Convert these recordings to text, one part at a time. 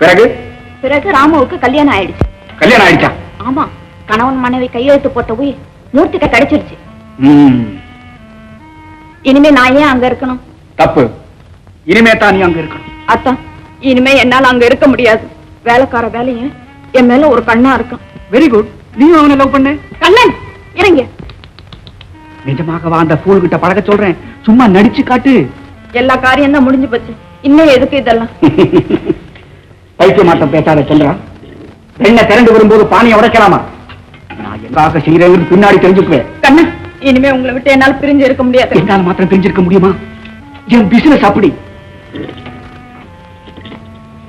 பிறகு பிறகு ராமுவுக்கு கல்யாணம் ஆயிடுச்சு. கல்யாணம் ஆயிடுச்சா? ஆமா, கணவன் மனைவி கையெழுத்து போட்ட உயிர் மூர்த்திக்க கிடைச்சிருச்சு. இனிமே நான் ஏன் அங்க இருக்கணும்? தப்பு. இனிமே தான் நீ அங்க இருக்கணும். அத்தான், இனிமே என்னால அங்க இருக்க முடியாது. வேலைக்கார வேலையும் என் மேல ஒரு கண்ணா இருக்கும். Very good. நீயும் அவனை லவ் பண்ணு. கண்ணன் இறங்க. நிஜமாக அந்த ஃபூல் கிட்ட பழக சொல்றேன், சும்மா நடிச்சு காட்டு. எல்லா காரியம் தான் முடிஞ்சு போச்சு, இன்னும் எதுக்கு இதெல்லாம்? பைத்திய மாட்டம் பேசாத சொல்றா. வெண்ணை திரண்டு வரும்போது பானையை உடைக்கலாமா? நான் எங்காக செய்யறேன்னு பின்னாடி தெரிஞ்சுக்குவேன். கண்ணன், இனிமே உங்களை விட்டு என்னால பிரிஞ்சு இருக்க முடியாது. என்னால் மாத்திரம் பிரிஞ்சிருக்க முடியுமா? என் பிசினஸ் அப்படி.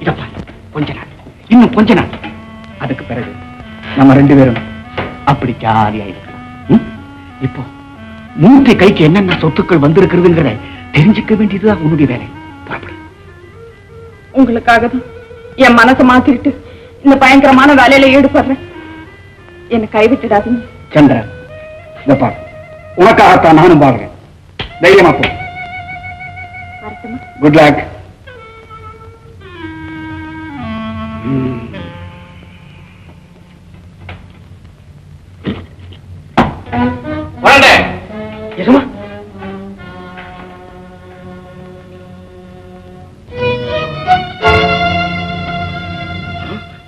இதப்பா, கொஞ்ச நாள், இன்னும் கொஞ்ச நாள், அதுக்கு பிறகு நம்ம ரெண்டு பேரும் அப்படி ஜாலியா இருக்கலாம். இப்போ மூர்த்தி கைக்கு என்னென்ன சொத்துக்கள் வந்திருக்கிறதுங்கிறத தெரிஞ்சுக்க வேண்டியதுதான் உன்னுடைய வேலை. புறப்படு. உங்களுக்காக தான் என் மனசை மாத்திக்கிட்டு இந்த பயங்கரமான வேலையில ஈடுபடுறேன். என்னை கைவிட்டுடாதீங்க. சந்திரன், இதப்பா, உனக்காகத்தான் நானும் பாடுறேன். தைரியமா போ. Good luck.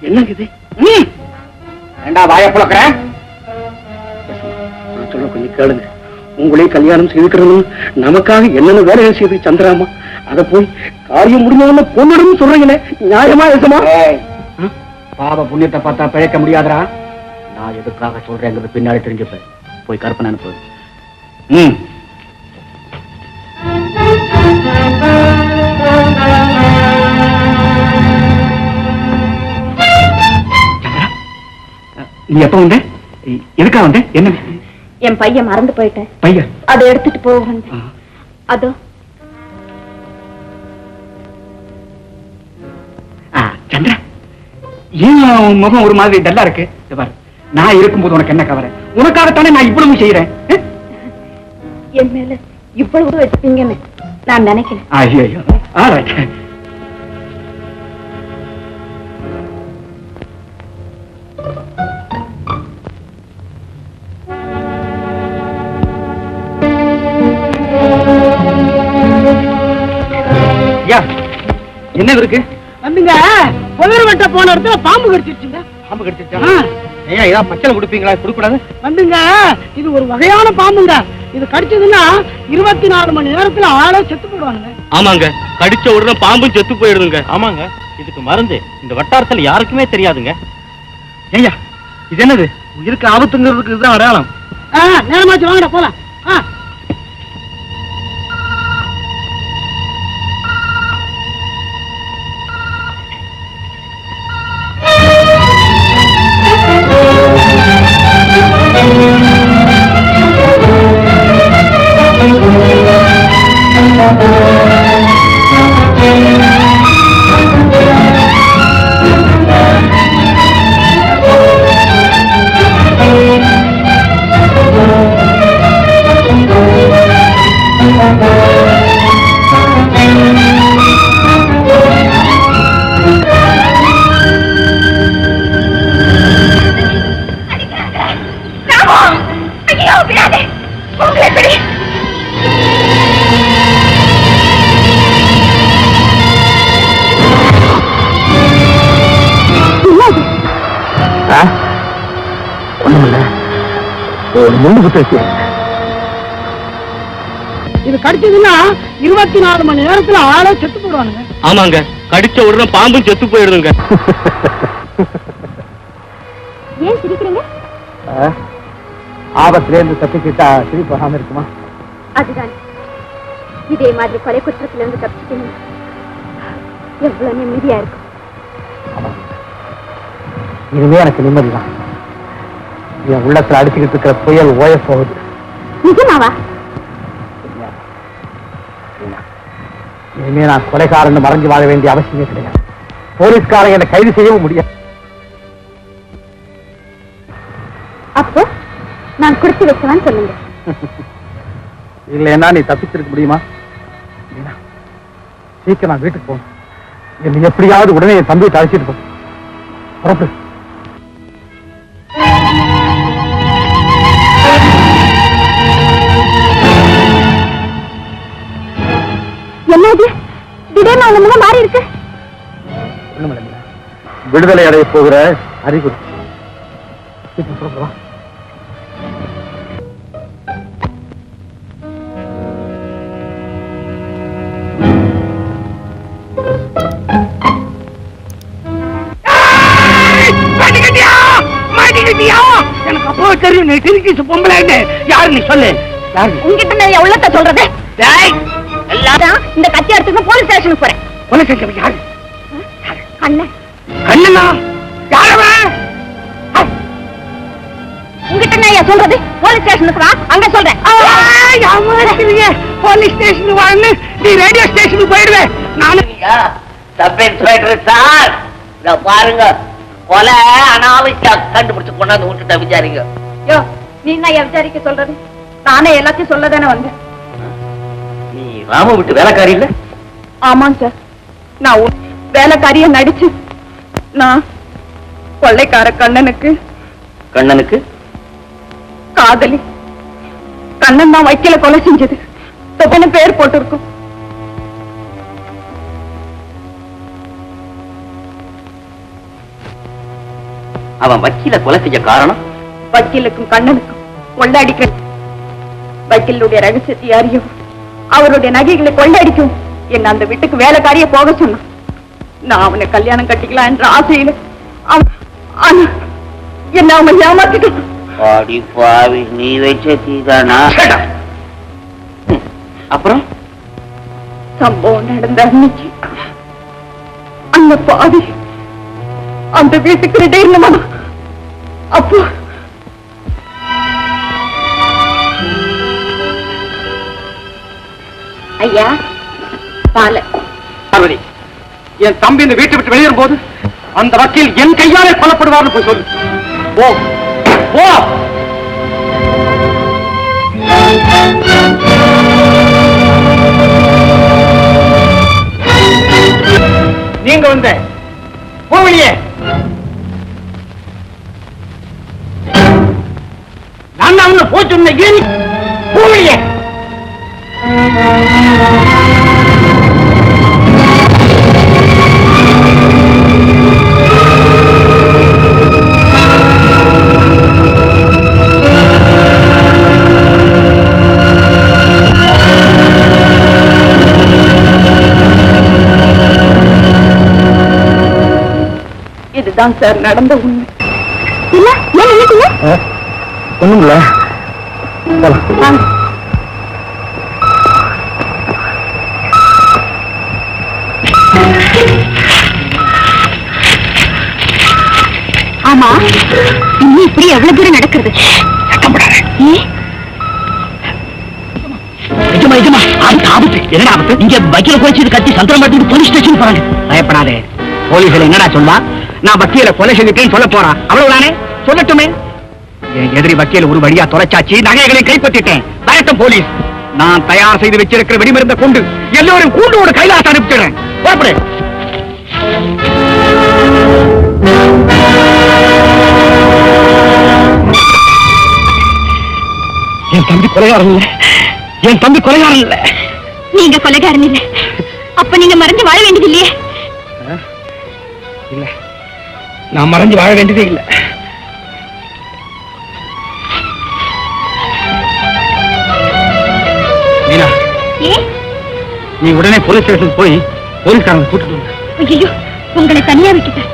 என்னங்க இது? ரெண்டா வாய புழக்கிறேன். நான் சொல்ல கொஞ்சம் கேளுங்க. உங்களே கல்யாணம் செய்துக்கிறது நமக்காக என்னென்ன வேலைகள் செய்து சந்திராமா, அதை போய் காரியம் முடிஞ்சவன பொண்ணுடும் சொல்றீங்களே, நியாயமா இருக்குமா? பாவ புண்ணியத்தை பார்த்தா பிழைக்க முடியாதரா. நான் எதுக்காக சொல்றேங்கிறது பின்னாடி தெரிஞ்சுப்பேன். போய் கற்பனை அனுப்பு. நீ எப்ப வந்த? எதுக்கா வந்த? என்ன? என் பையன் மறந்து போயிட்டேன். பையன்? அதை எடுத்துட்டு போக. அதோ சந்திரா, ஏன் முகம் ஒரு மாதிரி டல்லா இருக்கு? நான் இருக்கும்போது உனக்கு என்ன கவலை? உனக்காகத்தானே நான் இவ்வளவு செய்யறேன். என் மேல இவ்வளவு வச்சுப்பீங்கன்னு நான் நினைக்கிறேன். ஐயோ, ஆல்ரைட். என்ன இருக்கு? வந்துங்க, புதர் வெட்ட போன இடத்துல பாம்பு கடிச்சிருச்சுங்க. பாம்பு கடிச்சிருச்சா? ஏன் ஏதாவது பச்சளை கொடுப்பீங்களா? கொடுக்கூடாது. வந்துங்க, இது ஒரு வகையான பாம்புங்க. இது கடிச்சதுன்னா 24 மணி நேரத்துல ஆளே செத்து போடுவாங்க. ஆமாங்க, கடிச்ச உடனே பாம்பும் செத்து போயிடுதுங்க. ஆமாங்க, இதுக்கு மருந்து இந்த வட்டாரத்துல யாருக்குமே தெரியாதுங்க. ஐயா, இது என்னது? இதுக்கு ஆபத்துங்கிறதுக்கு இதுதான் அடையாளம். நேரமாச்சு, வாங்கடா போலாம். இது கடிச்சதுன்னா 24 மணி நேரத்துல ஆளே செத்து போடுவானுங்க. ஆமாங்க, கடிச்ச உடனே பாம்பும் செத்து போயிடுதுங்க. ஏன் சிரிக்கிறீங்க? ஆபத்துல இருந்து தப்பிக்கிட்டா சிரிப்பு வராம இருக்குமா? அதுதான், இதே மாதிரி கொலை குற்றத்துல இருந்து தப்பிச்சுக்கணும் எவ்வளவு நிம்மதியா இருக்கும். இனிமே எனக்கு நிம்மதிதான். என் உள்ளத்துல அடிச்சுக்கிட்டு இருக்கிற புயல் ஓய போகுது. நிஜமாவா? இனிமே நான் கொலைகாரன் மறைஞ்சு வாழ வேண்டிய அவசியமே கிடையாது. போலீஸ்காரன் என்னை கைது செய்யவும் முடியாது. அப்போ நான் கொடுத்து வைக்கலான்னு சொல்லுங்க. இல்லைன்னா நீ தப்பிச்சிருக்க முடியுமா? சீக்கிரம் நான் வீட்டுக்கு போகணும். என்னை எப்படியாவது உடனே என் தம்பியை அழைச்சிட்டு போ. புறப்படு. என்னது திடீர்னு அவங்க முகம் மாறி இருக்கு? விடுதலை அடைய போகிற அறிகுறி. புறப்படா. எனக்கு அப்போ தெரியும் நீ திருக்கி பொம்பளை யாரு நீ சொல்லு. உங்ககிட்ட நான் எவ்வளவு சொல்றது? இந்த கத்தி எடுத்துக்கு போலீஸ் ஸ்டேஷனுக்கு போறேன். கொலை செஞ்சவன் யாரு? அண்ணன். அண்ணனா? யாரவன்? உங்ககிட்ட நான் சொல்றது போலீஸ் ஸ்டேஷனுக்கு வா, அங்க சொல்றேன். போலீஸ் ஸ்டேஷன் வான்னு நீ ரேடியோ ஸ்டேஷனுக்கு போயிடுவேன். நானும் சப் இன்ஸ்பெக்டர் சார், இத பாருங்க, கொலை அனாவசியா கண்டுபிடிச்சு கொண்டாந்து விட்டுட்ட விசாரிங்க. யோ, நீ என்ன விசாரிக்க சொல்றது? நானே எல்லாத்தையும் சொல்லதானே வந்தேன். நீ ராம விட்டு வேலைக்காரி இல்ல? ஆமாங்க சார், நான் வேலைக்காரிய நடிச்சு நான் கொள்ளைக்கார கண்ணனுக்கு காதலி. கண்ணன் தான் வைக்கல கொலை செஞ்சது. தொப்பன பேர் போட்டிருக்கும். அவன் வக்கீல கொலை செஞ்ச காரணம்? வக்கீலுக்கும் கண்ணனுக்கும் கொள்ளையடிக்க, வக்கீலுடைய ரகசியத்தை அறியும், அவருடைய நகைகளை கொள்ளையடிக்கும் என்ன அந்த வீட்டுக்கு வேலைக்காரிய போக சொன்னான். நான் அவனை கல்யாணம் கட்டிக்கலாம் என்ற ஆசையில என்ன அவன் ஏமாத்திட்டான். பாடி பாவி, நீ வச்ச தீதானா? அப்புறம் சம்பவம் நடந்த அன்னைக்கு அந்த பாவி அந்த வீட்டுக்கு இடையில அப்போ ஐயா பால பார்வதி, என் தம்பி இந்த வீட்டை விட்டு வெளியேறும் போது அந்த வக்கீல் என் கையாலே கொல்லப்படுவார்னு போய் சொல்லு. போ போ. நீங்க வந்த போவலியே, நான் அவனை போய் சொன்ன ஏன் போவலியே. இதுதான் சார் நடந்த உண்மை. இல்ல ஏன் நினைக்கீங்க? ஒண்ணுமில்ல. ஆமா, இன்னும் இப்படி எவ்வளவு தூரம் நடக்கிறது? என்னடா ஆபத்து? இங்க வக்கீல போச்சு கட்டி சந்திரம் பார்த்துட்டு போலீஸ் ஸ்டேஷன் போறாங்க. பயப்படாதே, போலீஸ்ல என்னடா சொல்வா? நான் வக்கீல கொலை செஞ்சுட்டேன்னு சொல்ல போறான். அவ்வளவுதானே, சொல்லட்டுமே. என் எதிரி வக்கீல ஒரு வழியா தொலைச்சாச்சு, நகைகளை கைப்பற்றிட்டேன். பயட்டம் போலீஸ். நான் தயார் செய்து வச்சிருக்கிற வெடிமருந்த கொண்டு எல்லோரும் கூண்டோட கைலாச அனுப்பிச்சிடுறேன். புறப்படு. என் தம்பி கொலைகாரன் இல்ல, என் தம்பி கொலைகாரன் இல்ல. நீங்க கொலைகாரன் இல்ல, அப்ப நீங்க மறைஞ்சு வாழ வேண்டியது இல்லையே? இல்ல, நான் மறைஞ்சு வாழ வேண்டியதே இல்ல. மீனா, நீ உடனே போலீஸ் ஸ்டேஷனுக்கு போய் போலீஸ்காரங்க கூட்டிட்டு வந்த. ஐயோ, உங்களை தனியா விட்டுட்டேன்.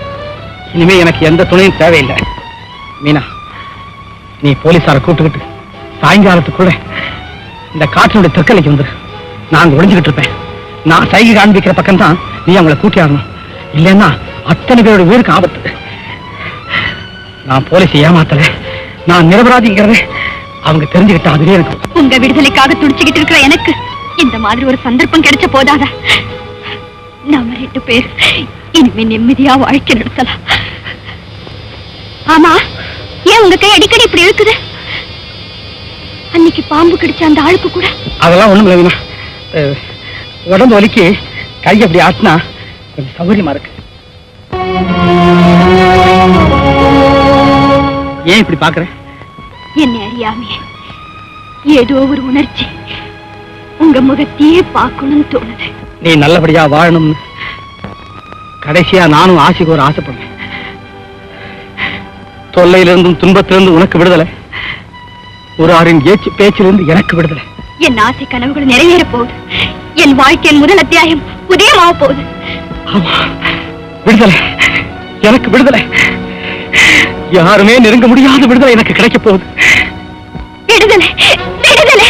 இனிமே எனக்கு எந்த துணையும் தேவையில்லை. மீனா, நீ போலீஸார கூட்டுக்கிட்டு சாயங்காலத்துக்குள்ள இந்த காற்றினுடைய தெற்கலைக்கு வந்துரு. நான் ஒளிஞ்சுக்கிட்டு இருப்பேன். நான் சைகை காண்பிக்கிற பக்கம் தான் நீ அவங்களை கூட்டி ஆகணும். இல்லைன்னா அத்தனை பேரோட உயிருக்கு ஆபத்து. நான் போலீஸ் ஏமாத்தல, நான் நிரபராதிங்கிறத அவங்க தெரிஞ்சுக்கிட்டா அதுவே எனக்கு. உங்க விடுதலைக்காக துடிச்சுக்கிட்டு இருக்கிற எனக்கு இந்த மாதிரி ஒரு சந்தர்ப்பம் கிடைச்ச போதாதா? நாம 2 பேர் இனிமே நிம்மதியா வாழ்க்கை நடத்தலாம். ஆமா, ஏன் உங்க கை அடிக்கடி இப்படி இருக்குது? அன்னைக்கு பாம்பு கடிச்ச அந்த ஆளுக்கு கூட அதெல்லாம் ஒண்ணும் இல்லை. உடம்பு வலிக்கு கை அப்படி ஆட்டினா கொஞ்சம் சௌகரியமா இருக்கு. ஏன் இப்படி பாக்குற? என்னை அறியாமே ஏதோ ஒரு உணர்ச்சி உங்க முகத்தையே பார்க்கணும்னு தோணுது. நீ நல்லபடியா வாழணும்னு கடைசியா நானும் ஆசைக்கு ஒரு ஆசைப்படுறேன். தொல்லையிலிருந்தும் துன்பத்திலிருந்து உனக்கு விடுதலை, ஒரு ஆறின் ஏச்சு பேச்சிலிருந்து எனக்கு விடுதலை. என் ஆசை கனவுகள் நிறைவேற போகுது. என் வாழ்க்கையின் முதல் அத்தியாயம் உதயமாக போகுது. ஆமா, விடுதலை, எனக்கு விடுதலை. யாருமே நெருங்க முடியாத விடுதலை எனக்கு கிடைக்க போகுது. விடுதலை, விடுதலை,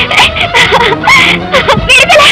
விடுதலை.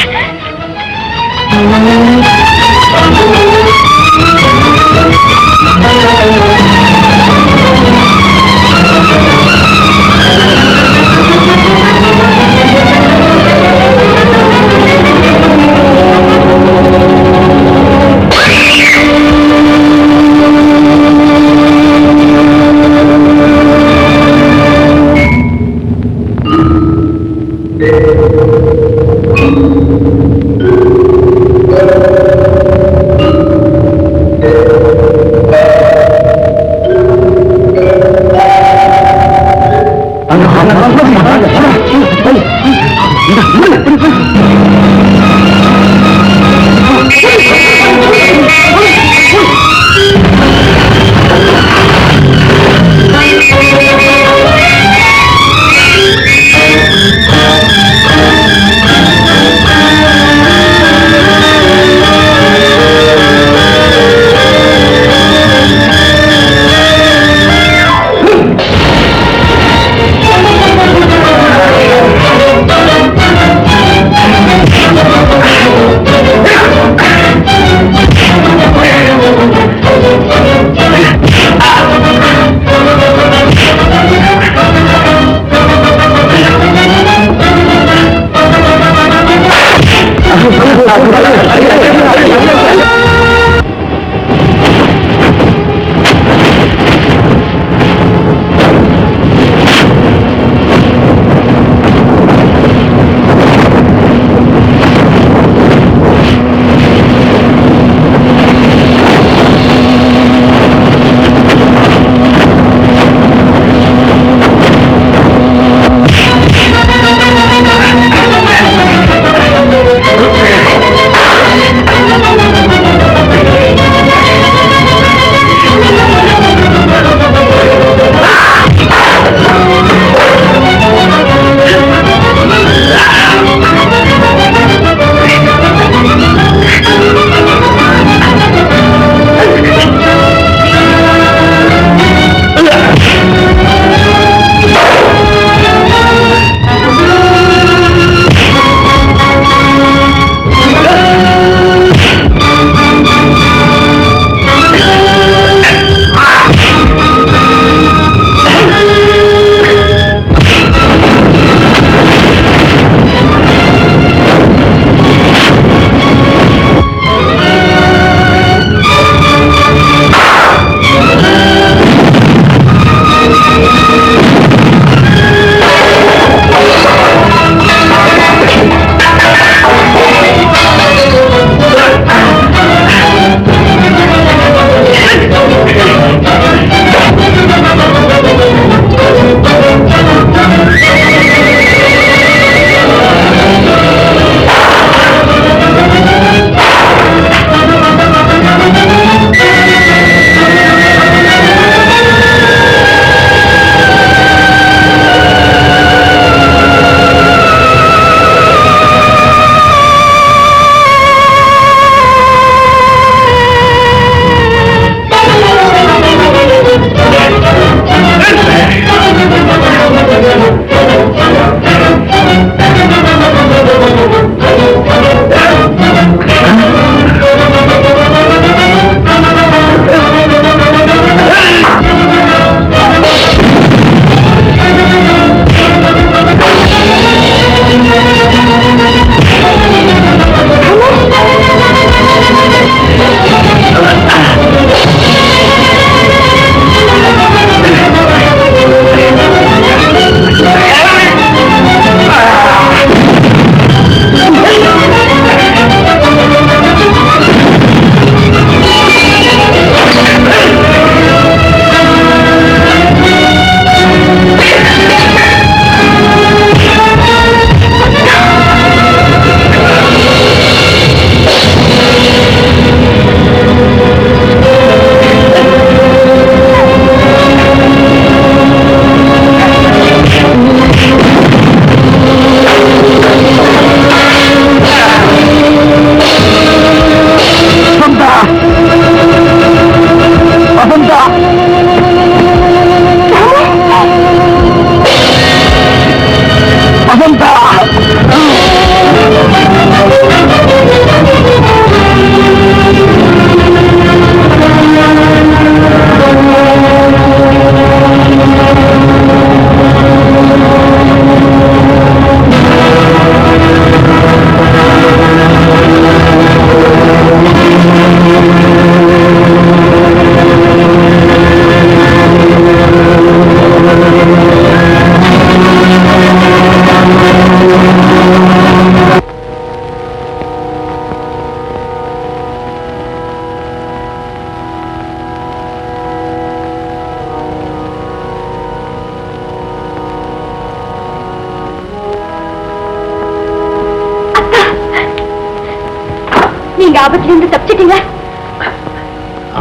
ஆபத்திலிருந்து தப்பிச்சிட்டீங்க?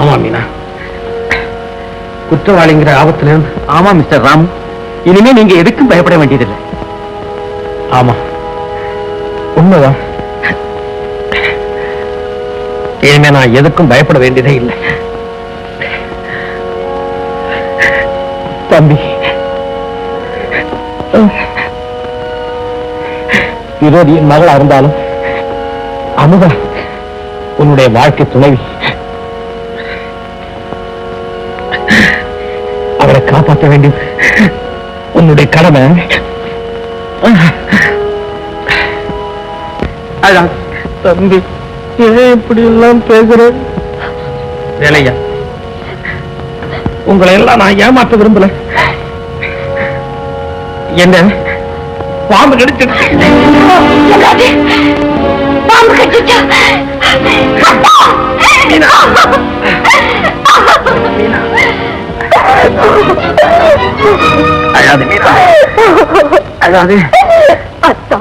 ஆமா மீனா, குற்றவாளிங்கிற ஆபத்துல இருந்து. ஆமா மிஸ்டர் ராம், இனிமே நீங்க எதுக்கும் பயப்பட வேண்டியதில்லை. ஆமா உண்மைதான், இனிமே நான் எதுக்கும் பயப்பட வேண்டியதே இல்லை. தம்பி, விரோதியின் மகளா இருந்தாலும் அமுதா உன்னுடைய வாழ்க்கை துணைவி. அவரை காப்பாற்ற வேண்டியது உன்னுடைய கடமை. தம்பி, ஏன் இப்படி எல்லாம் பேசுற? வேலையா, உங்களை எல்லாம் நான் ஏமாற்ற விரும்பல. என்ன பாம்பு கடிச்சிருச்சு. பாம்பு கடிச்சா? அழாது மீனா, அழாது. அத்தா,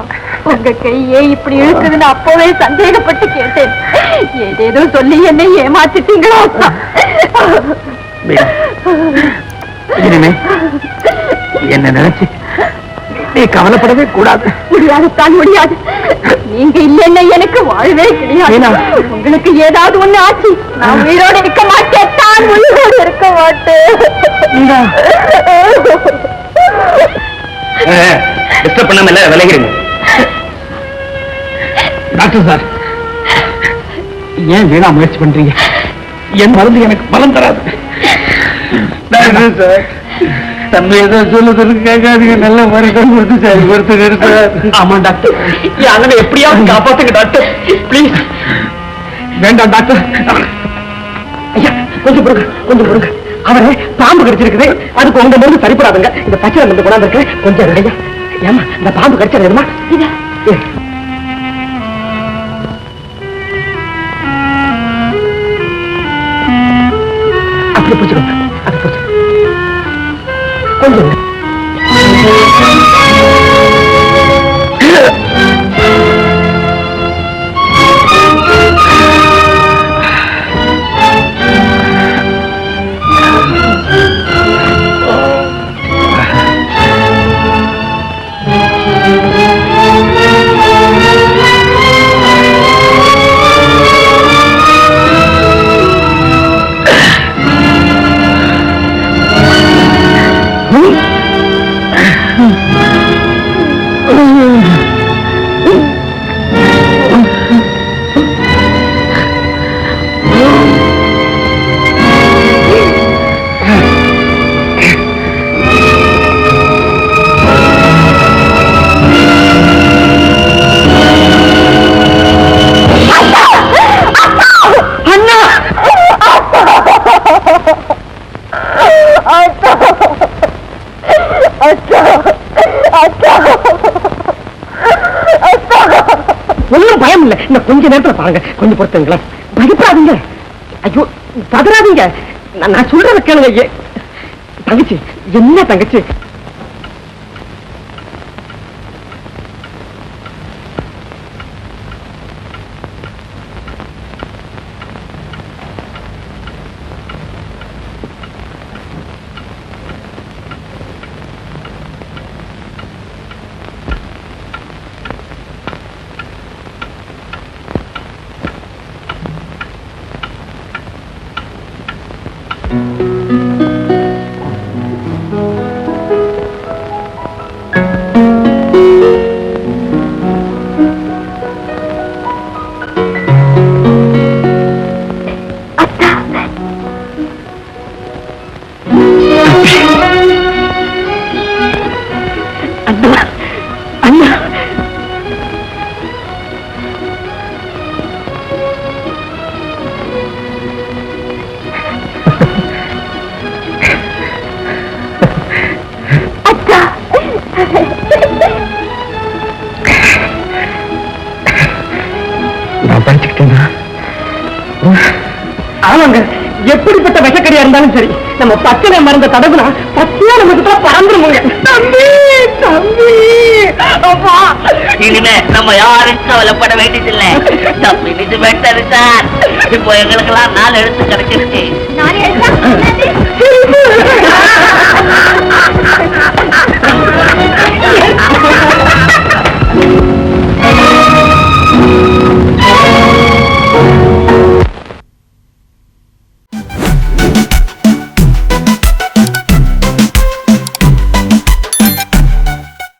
உங்க கையே இப்படி இழுக்குதுன்னு அப்பவே சந்தேகப்பட்டு கேட்டேன். ஏதேதோ சொல்லி என்னை ஏமாத்திட்டீங்களா அத்தா? இனிமே என்ன நினைச்சு நீ கவலைப்படவே கூடாது. முடியாதுத்தான், முடியாது. நீங்க இல்லைன்னா எனக்கு வாழ்வே கிடையாது. உங்களுக்கு ஏதாவது ஒண்ணு ஆச்சு, நான் உயிரோடு இருக்க மாட்டேன். தான் உயிரோடு இருக்க மாட்டேன். டிஸ்டர்ப் பண்ணாம விலகிறீங்க. டாக்டர் சார், ஏன் வீணா முயற்சி பண்றீங்க? என் மருந்து எனக்கு பலம் தராது. சார், தம்பி ஏதோ சொல்லுறதுக்கு கேட்காதீங்க. நல்ல மருத்துவம் கொடுத்து சரி கொடுத்துரு சார். ஆமா டாக்டர், அண்ணனை எப்படியாவது காப்பாத்துங்க டாக்டர், பிளீஸ். வேண்டாம் டாக்டர், ஐயா கொஞ்சம் பொறுங்க, கொஞ்சம் பொறுங்க. அவரை பாம்பு கடிச்சிருக்குது, அதுக்கு உங்க மருந்து சரிப்படாதுங்க. இந்த பச்சை மருந்து கொண்டாந்து இருக்கு, கொஞ்சம் ரெடையா. ஏமா இந்த பாம்பு கடிச்சிருமா? அப்படி பிடிச்சிருங்க, அது பிடிச்சி கொஞ்சம். ஒன்னும் பயம் இல்ல. இந்த கொஞ்ச நேரத்துல பாருங்க, கொஞ்சம் பொறுத்துங்களா. பயப்படாதீங்க, ஐயோ பதறாதீங்க. நான் சொல்றத கேளுங்க. தங்கச்சி, என்ன தங்கச்சி? ஆமாங்க, எப்படிப்பட்ட விஷக்கடியா இருந்தாலும் சரி நம்ம பச்சளை மருந்த தடவுனா பத்தியா நம்ம கிட்ட பறந்துருமுங்க. தம்பி தம்பி அப்பா. இனிமே நம்ம யாரும் கவலைப்பட வேண்டியதில்லை. தம்பி இது பெட்டர் சார். இப்போ எங்களுக்கெல்லாம் 4 எழுத்து கிடைச்சிருச்சு. 4 எழுத்தா?